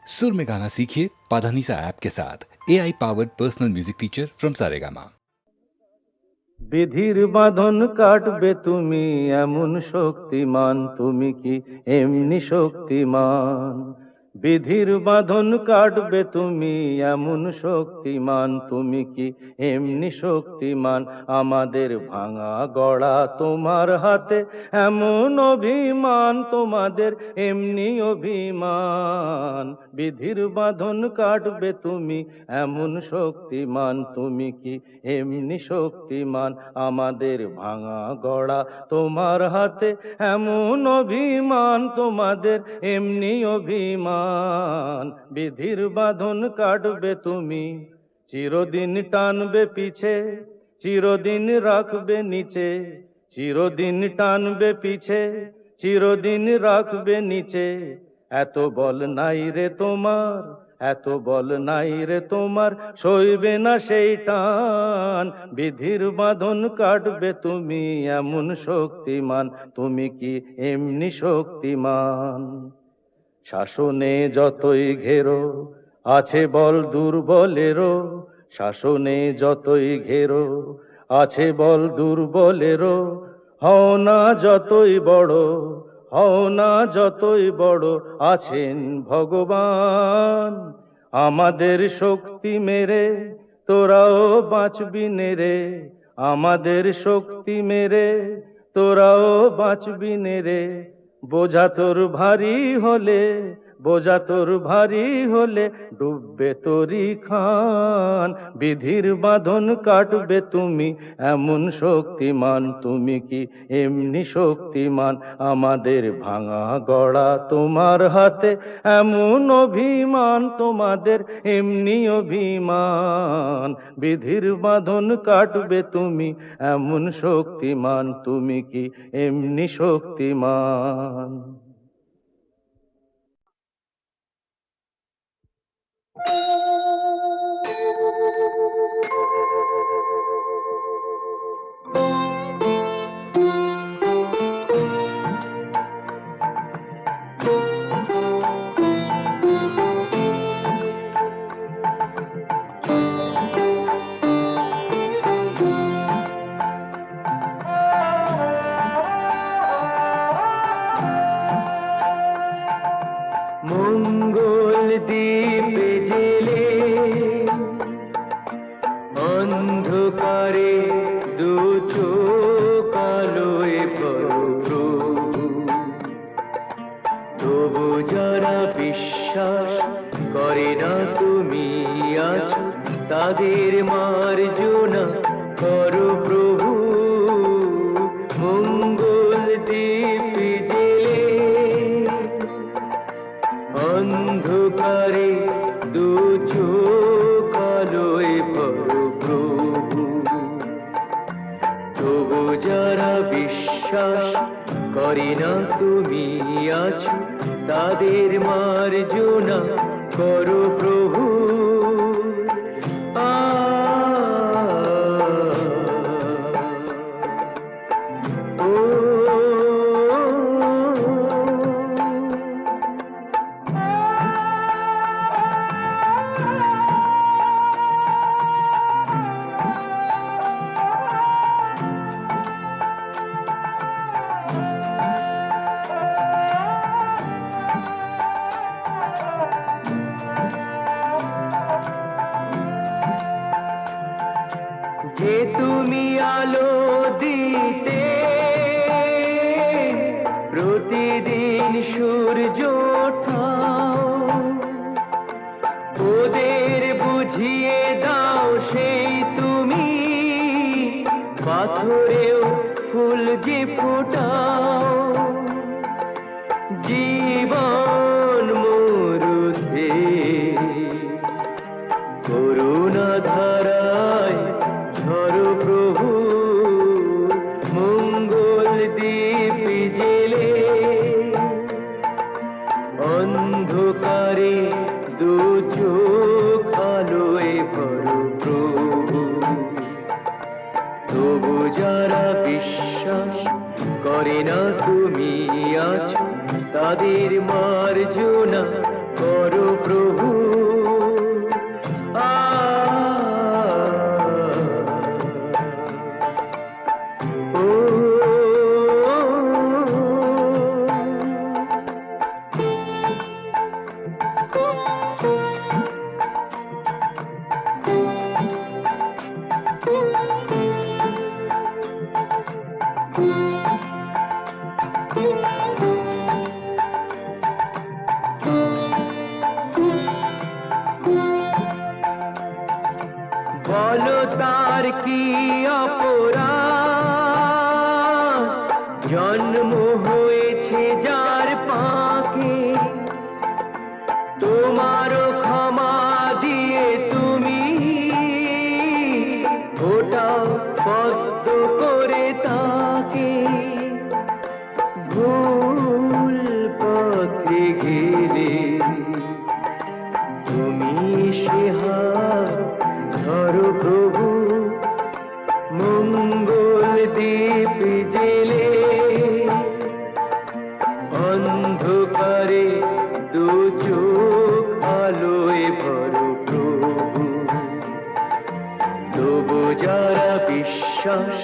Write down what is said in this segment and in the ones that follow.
सुर में गाना सीखिए पाधानीसा ऐप के साथ। AI powered personal music teacher from Saregama. বিধির বাঁধন কাটবে তুমি এমন শক্তিমান, তুমি কি এমনি শক্তিমান? বিধির বাঁধন কাটবে তুমি এমন শক্তিমান, তুমি কি এমনি শক্তিমান? আমাদের ভাঙা গড়া তোমার হাতে এমন অভিমান, তোমাদের এমনি অভিমান। বিধির বাঁধন কাটবে তুমি এমন শক্তিমান, তুমি কি এমনি শক্তিমান? আমাদের ভাঙা গড়া তোমার হাতে এমন অভিমান, তোমাদের এমনি অভিমান। বিধির বাঁধন কাটবে তুমি, চিরদিন টানবে পিছে, চিরদিন রাখবে নিচে। চিরদিন টানবে পিছে, চিরদিন রাখবে নিচে। এত বল নাই রে তোমার, এত বল নাই রে তোমার, সইবে না সেই টান। বিধির বাঁধন কাটবে তুমি এমন শক্তিমান, তুমি কি এমনি শক্তিমান? শাসনে যতই ঘেরো আছে বল দুর্বলেরও, শাসনে যতই ঘেরো আছে বল দুর্বলেরও। হও না যতই বড়, হও না যতই বড়, আছেন ভগবান। আমাদের শক্তি মেরে তোরাও বাঁচবি নেরে, আমাদের শক্তি মেরে তোরাও বাঁচবি নেরে। বোঝা তোর ভারী হলে, বোঝা তোর ভারী হলে ডুববে তোরি খান। বিধির বাঁধন কাটবে তুমি এমন শক্তিমান, তুমি কি এমনি শক্তিমান? আমাদের ভাঙা গড়া তোমার হাতে এমন অভিমান, তোমাদের এমনি অভিমান। বিধির বাঁধন কাটবে তুমি এমন শক্তিমান, তুমি কি এমনি শক্তিমান? মঙ্গল দ্বীপে জেলে অন্ধকারে দু চোখ আলোয় প্রভু, তবু যারা বিশ্বাস করে না তুমি আছো, তাদের মার্জনা করো প্রভু। মঙ্গল দ্বীপে জেলে অন্ধকারে দু চোখ আলোয় প্রভু, তবু যারা বিশ্বাস করে না তুমি আছো, তাদের মার্জনা করো প্রভু। যে তুমি আলো দিতে প্রতিদিন সূর্য ওঠাও, ওদের বুঝিয়ে দাও সেই তুমি পাথরেও ফুল যে ফোটাও। জীবন মরুতে করুণা ধারায় ধরো প্রভু। মঙ্গল দ্বীপ জেলে অন্ধকারে দু চোখ আলোয় ভরো প্রভু, তবু যারা বিশ্বাস করে না তুমি আছো, তাদের মার্জনা করো প্রভু আ বলো তার কি অপরাধ, জন্ম হয়েছে যার পাকে, তোমারও ক্ষমা দিয়ে তুমি ওটাও পদ্ম করে তাকে। ভুল পথে গেলে তুমি সে হাত ধরো প্রভু, মঙ্গল দীপ জেলে অন্ধকারে দু চোখ আলোয় ভরো প্রভু। তবু যারা বিশ্বাস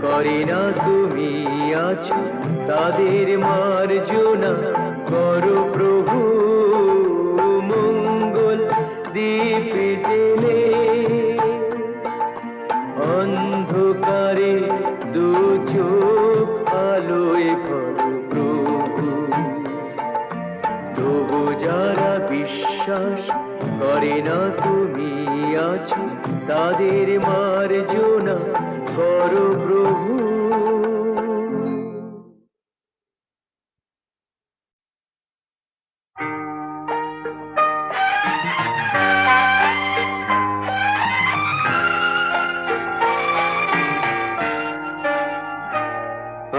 করে না তুমি আছো, তাদের মার্জনা করো প্রভু, মঙ্গল দীপ জেলে অন্ধকারে দু চোখ আলোয় ভরো প্রভু। তবু যারা বিশ্বাস করে না তুমি আছো, তাদের মার্জনা করো প্রভু।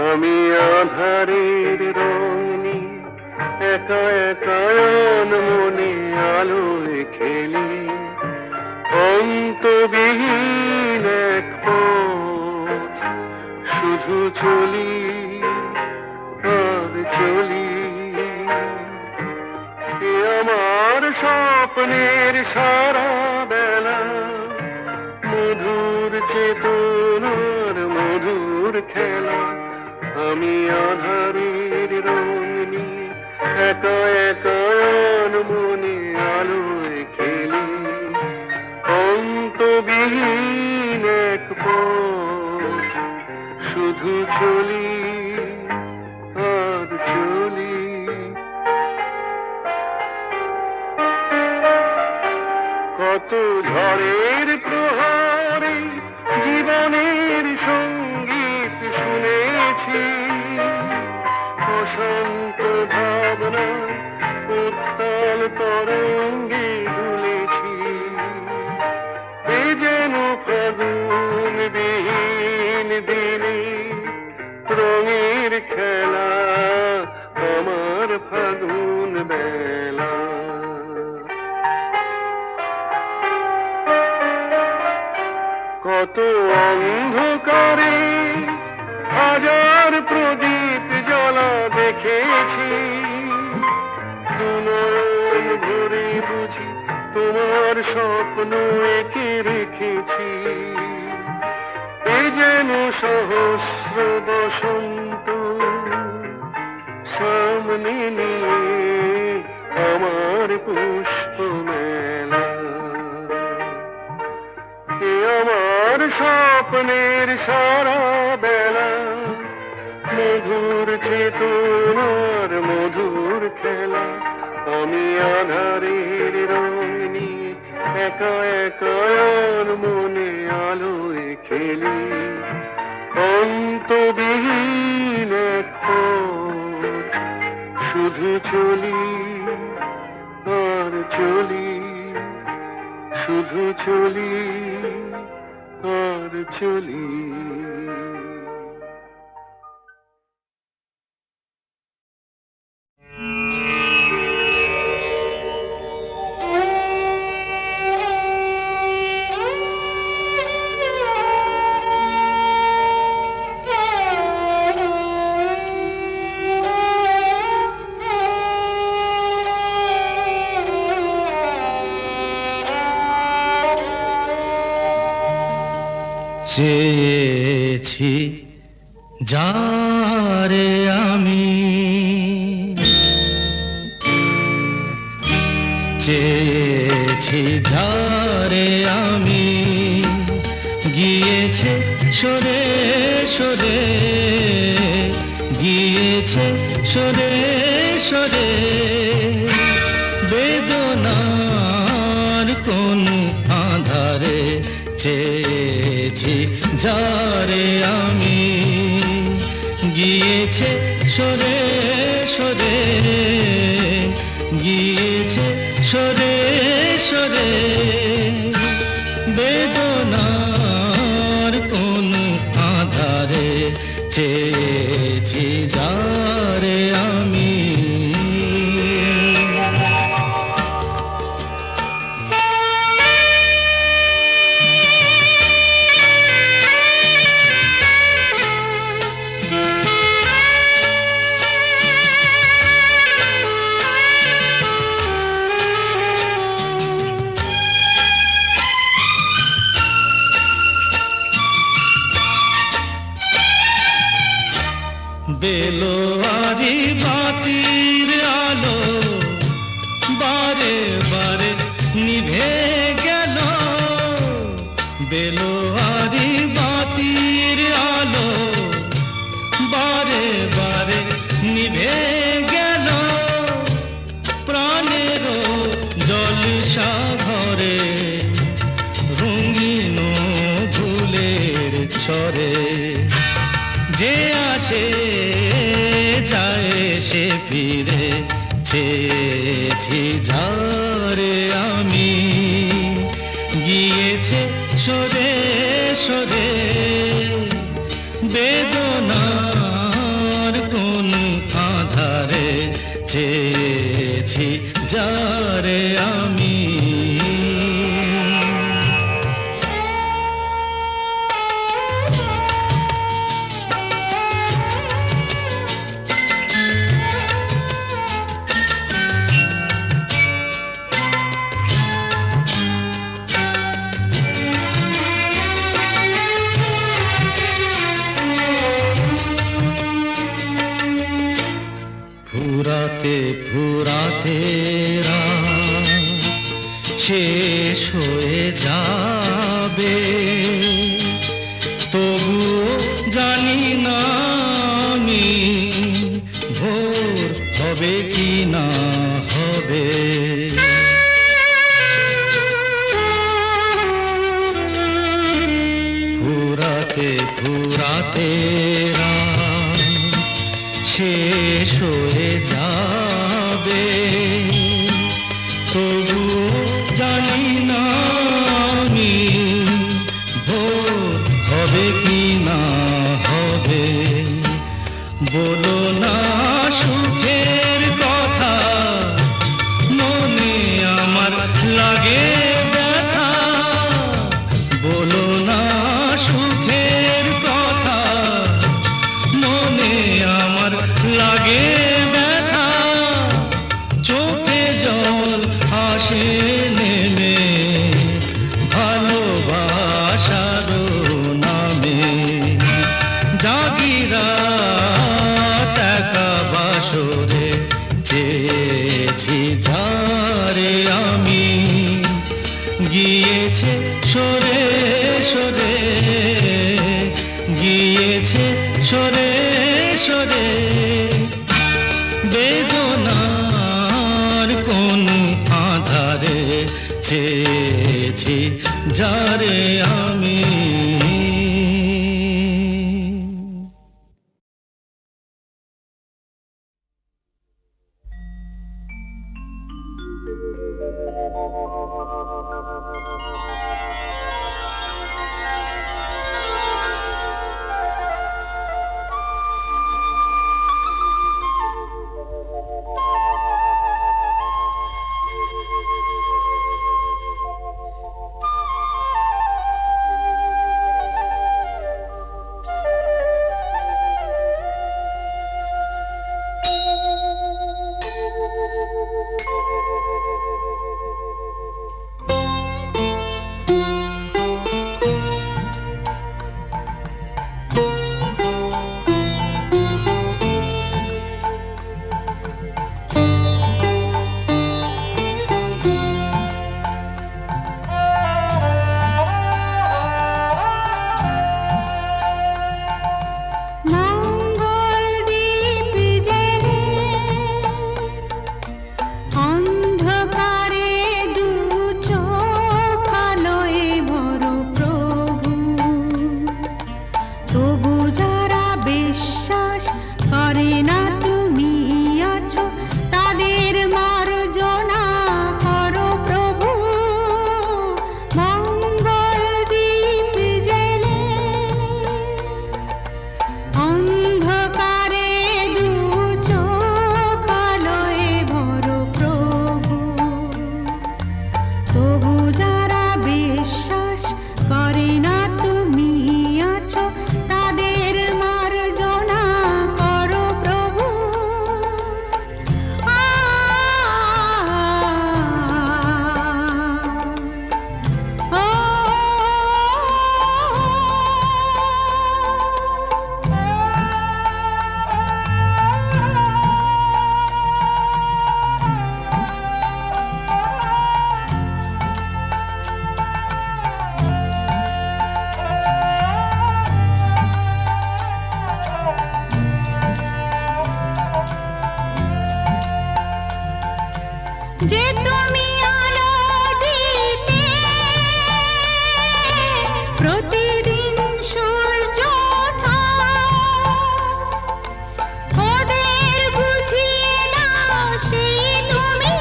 আমি আধারের রঙে একা একা মনে আলোয় খেলি, অন্তবিহীন এক পথ শুধু চলি আর চলি। এ আমার স্বপ্নের সারা বেলা, মধুর চেতনার মধুর খেলা। আমি আধারের রং নিয়ে একা একা মনে আলোয় খেলি, অন্তবিহীন এক পথ শুধু চলি আর চলি। কত ঝড়ের প্রহরে জীবনের সঙ্গীত শুনেছি, অশান্ত ভাবনা উত্তাল তরঙ্গে দুলেছি। এ যেন ফাগুন বিহীন দিনে রঙের খেলা, আমার ফাগুন বেলা। কত অন্ধকারে হাজার প্রদীপ জ্বলা দেখেছি, দুনয়ন ভরে বুঝি তোমার স্বপ্ন এঁকে রেখেছি। এ যেন সহস্র বসন্ত সামনে নিয়ে আমার পুষ্প মেলা। এ আমার স্বপ্নের সারা বেলা, মধুর চেতনার মধুর খেলা। আমি আধারের রং নিয়ে একা একা মনে আলোয় খেলি, অন্তবিহীন এক পথ শুধু চলি আর চলি, শুধু চলি আর চলি। চেয়েছি যারে আমি, চেয়েছি যারে আমি, গিয়েছে সরে সরে, গিয়েছে সরে সরে, বেদনার কোন আধারে চেয়েছি যারে আমি, গিয়েছে সরে সরে, গিয়েছে সরে সরে, বেদনার কোন আধারে চেয়েছি যারে আমি। বেলোয়ারি বাতির আলো বারে বারে নিভে গেল, বেলোয়ারি বাতির আলো বারে বারে নিভে গেল, প্রাণেরও জলসা ঘরে রঙিন ফুলের ছড়ে, যে আসে যায় সে ফিরে, চেয়েছি যারে আমি, গিয়েছে সরে সরে, বেদনার কোন আধারে চেয়েছি যারে আমি। ফুরাতে ফুরাতে রাত শেষ হয়ে যাবে, তবুও জানি না আমি ভোর হবে কি না হবে। ফুরাতে ফুরাতে রাত শেষ হয়ে যাবে, তবু জানি না আমি ভোর হবে কি না হবে। বলো না সুখের কথা, মনে আমার লাগে ব্যথা, বলো না সুখের কথা, মনে আমার লাগে ব্যথা, চোখে জল আসে নেমে ভালোবাসার নামে, জাগিরা টাকা বাসরে চেয়েছি যারে আমি, গিয়েছে সরে সরে, গিয়েছে সরে সরে, বেদনার কোন আধারে চেয়েছি যারে আমি। তবু যারা বিশ্বাস করে না তুমি আছো, তাদের মার্জনা করো প্রভু। যে তুমি আলো দিতে প্রতিদিন সূর্য ওঠাও, ওদের বুঝিয়ে দাও সেই তুমি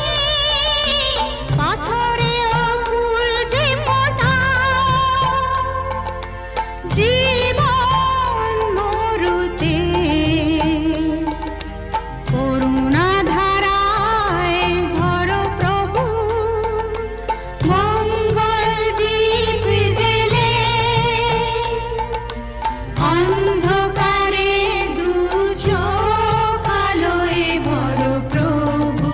পাথরেও ফুল যে ফোটাও। জীবন মরুতে করুণা ধারায় ঝরো প্রভু, মঙ্গল দীপ জেলে অন্ধকারে দু চোখ আলোয় ভরো প্রভু।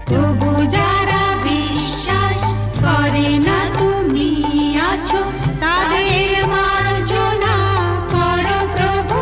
তবু যারা বিশ্বাস করে না তুমি আছো, তাদের মার্জনা করো প্রভু।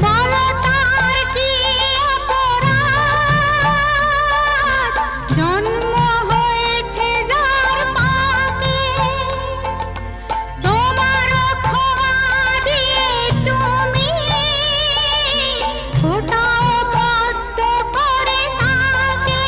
বলো তার কি অপরাধ, জন্ম হয়েছে যার পাপে, তোমার ক্ষমা দিয়ে তুমি ফোটাও পদ্ম করে তাকে।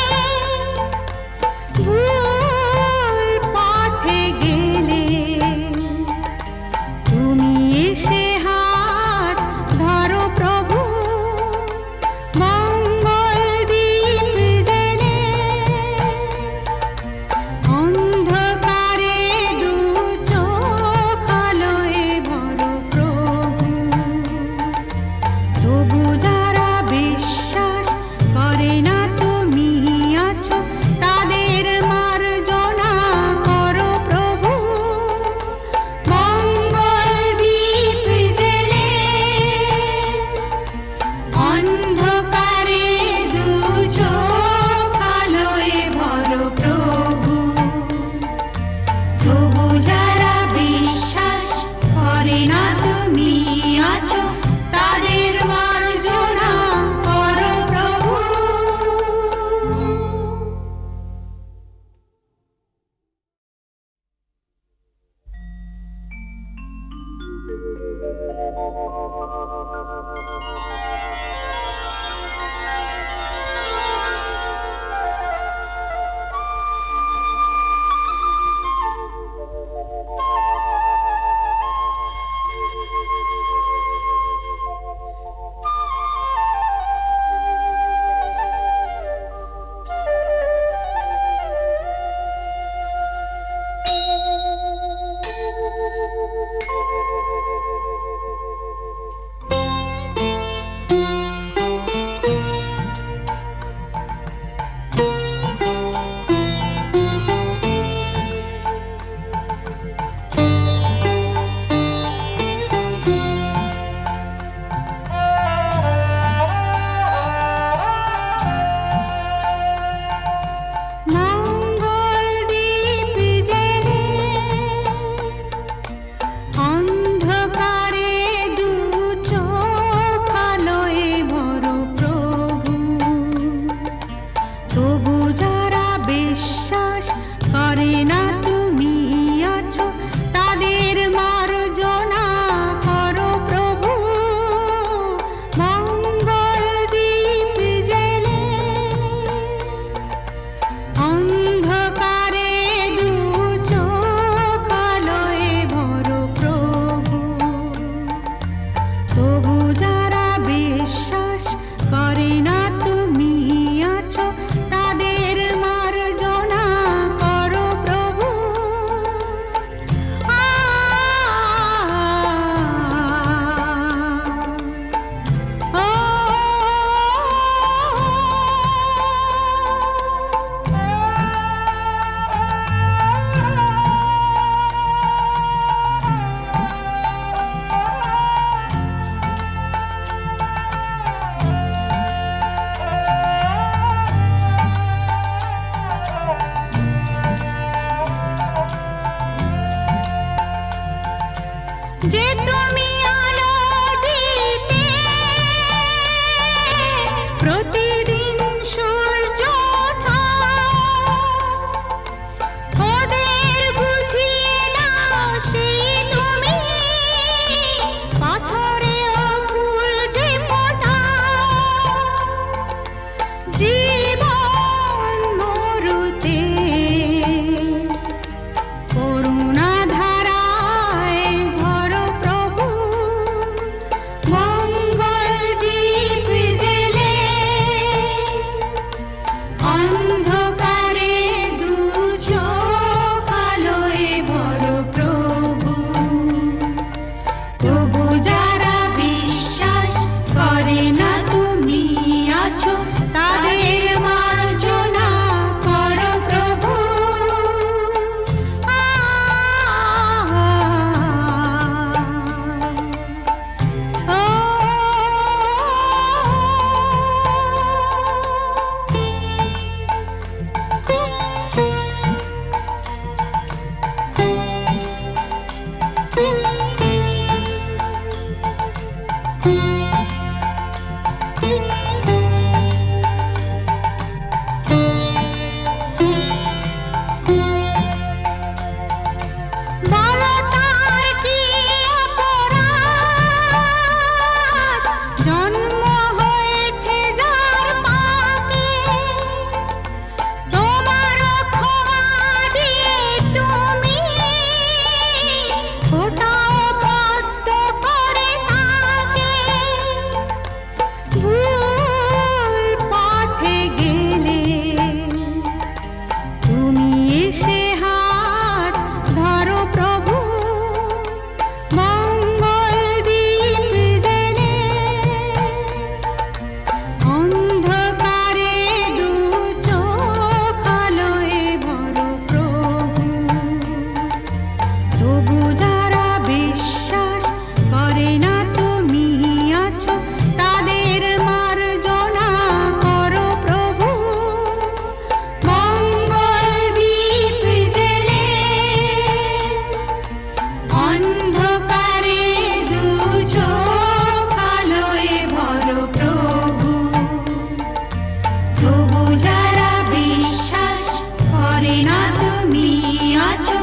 জীবন মরুতে করুণা ধারায় ঝরো প্রভু, মঙ্গল দীপ জেলে অন্ধকারে দু চোখ আলোয় ভরো প্রভু। তবু যারা বিশ্বাস করে না তুমি আছো, তাদের মার্জনা করো প্রভু। বলো তার কি অপরাধ, জন্ম হয়েছে যার পাপে, তোমার ক্ষমা দিয়ে তুমি ফোটাও পদ্ম করে তাকে। ভুল পথে গেলে তুমি এসে হাত ধরো প্রভু, মঙ্গল দীপ জেলে অন্ধকারে দু চোখ আলোয় ভরো প্রভু। তবু যারা বিশ্বাস করে না তুমি আছো, তাদের মার্জনা করো প্রভু। মঙ্গল দীপ জেলে অন্ধকারে দু চোখ আলোয় ভরো প্রভু। তবু যারা বিশ্বাস করে না তুমি আছো,